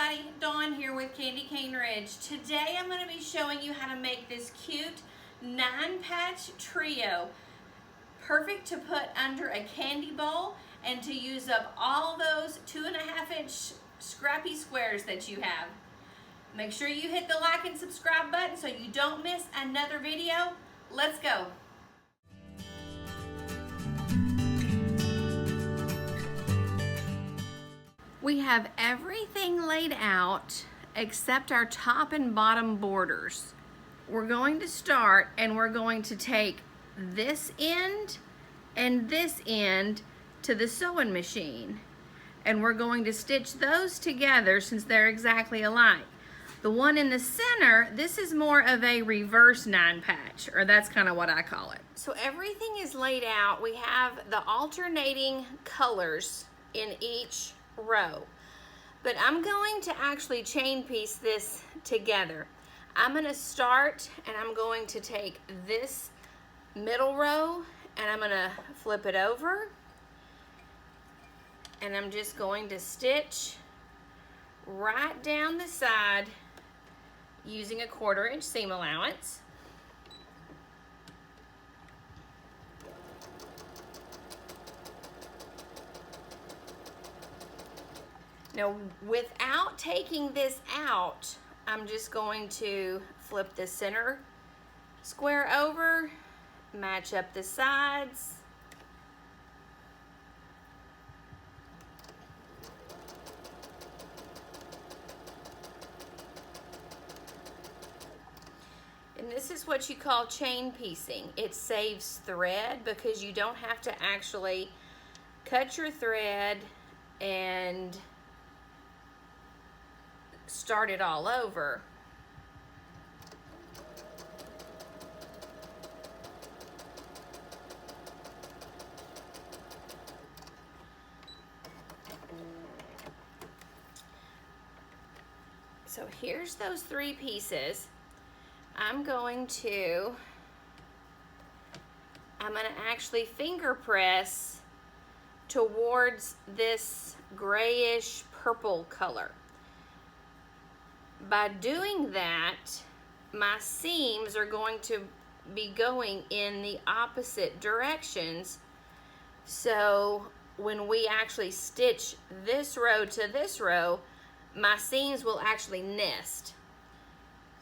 everybody, Dawn here with Candy Cane Ridge. Today I'm going to be showing you how to make this cute 9-patch trio. Perfect to put under a candy bowl and to use up all those 2.5-inch scrappy squares that you have. Make sure you hit the like and subscribe button so you don't miss another video. Let's go. We have everything laid out except our top and bottom borders. We're going to start and we're going to take this end and this end to the sewing machine. And we're going to stitch those together since they're exactly alike. The one in the center, this is more of a reverse 9-patch, or that's kind of what I call it. So everything is laid out. We have the alternating colors in each row, but I'm going to actually chain piece this together. I'm going to start and I'm going to take this middle row and I'm going to flip it over, and I'm just going to stitch right down the side using a 1/4-inch seam allowance. Now, without taking this out, I'm just going to flip the center square over, match up the sides. And this is what you call chain piecing. It saves thread because you don't have to actually cut your thread and start it all over. So here's those 3 pieces. I'm going to actually finger press towards this grayish purple color. By doing that, my seams are going to be going in the opposite directions. So when we actually stitch this row to this row, my seams will actually nest.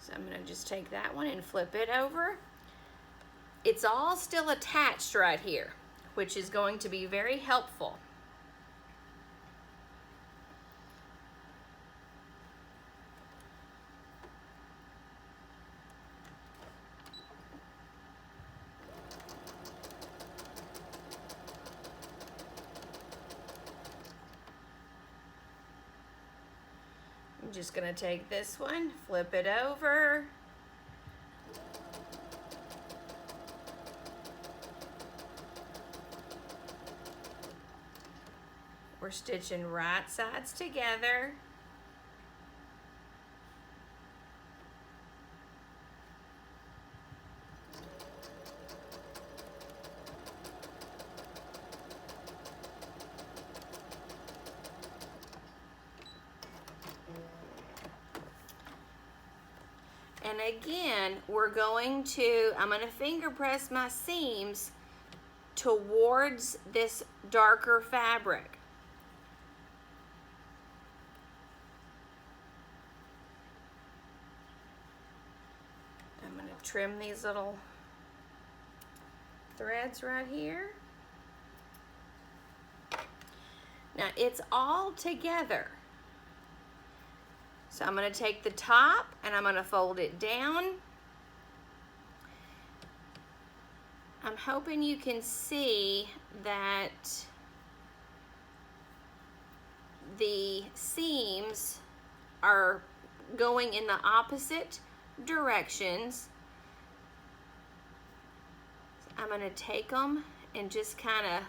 So I'm going to just take that one and flip it over. It's all still attached right here, which is going to be very helpful. I'm just going to take this one, flip it over. We're stitching right sides together. And again, I'm going to finger press my seams towards this darker fabric. I'm going to trim these little threads right here. Now it's all together. So I'm going to take the top and I'm going to fold it down. I'm hoping you can see that the seams are going in the opposite directions. So I'm going to take them and just kind of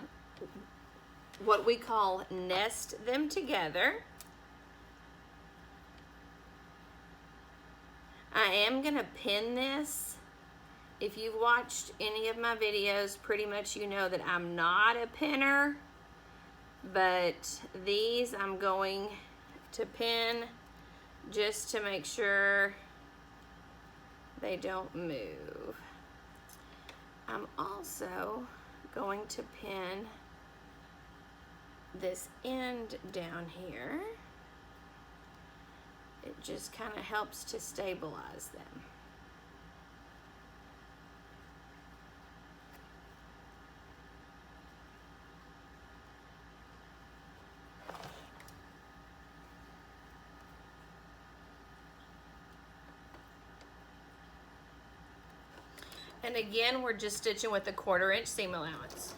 what we call nest them together. I am going to pin this. If you've watched any of my videos, pretty much you know that I'm not a pinner, but these I'm going to pin just to make sure they don't move. I'm also going to pin this end down here. It just kind of helps to stabilize them. And again, we're just stitching with a 1/4 inch seam allowance.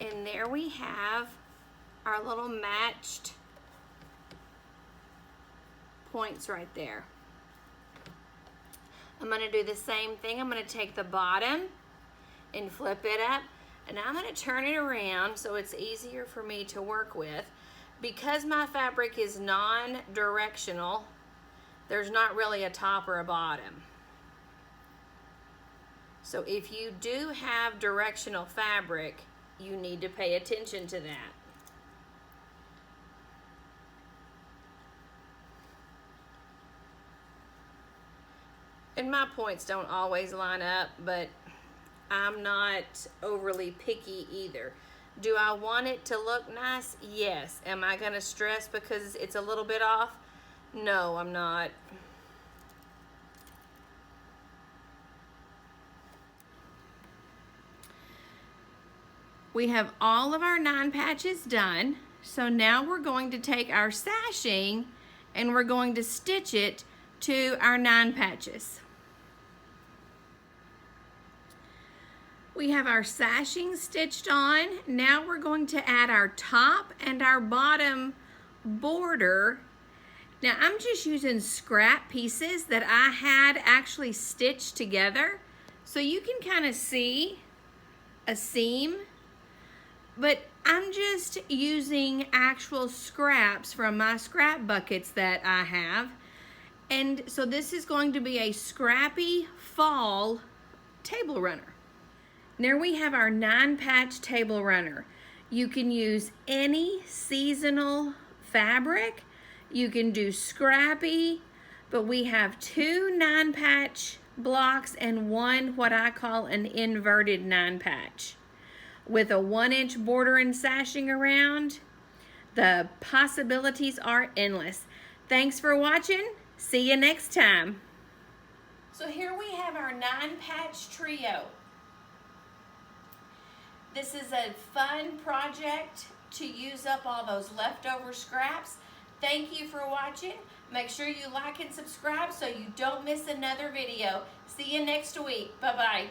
And there we have our little matched points right there. I'm going to do the same thing. I'm going to take the bottom and flip it up, and I'm going to turn it around so it's easier for me to work with. Because my fabric is non-directional, there's not really a top or a bottom. So if you do have directional fabric, you need to pay attention to that. And my points don't always line up, but I'm not overly picky either. Do I want it to look nice? Yes. Am I gonna stress because it's a little bit off? No, I'm not. We have all of our 9 patches done. So now we're going to take our sashing and we're going to stitch it to our 9 patches. We have our sashing stitched on. Now we're going to add our top and our bottom border. Now I'm just using scrap pieces that I had actually stitched together, so you can kind of see a seam, but I'm just using actual scraps from my scrap buckets that I have. And so this is going to be a scrappy fall table runner. There we have our 9 patch table runner. You can use any seasonal fabric. You can do scrappy, but we have 2 9 patch blocks and 1 what I call an inverted 9 patch. With a 1 inch border and sashing around, the possibilities are endless. Thanks for watching. See you next time. So here we have our 9 patch trio. This is a fun project to use up all those leftover scraps. Thank you for watching. Make sure you like and subscribe so you don't miss another video. See you next week. Bye-bye.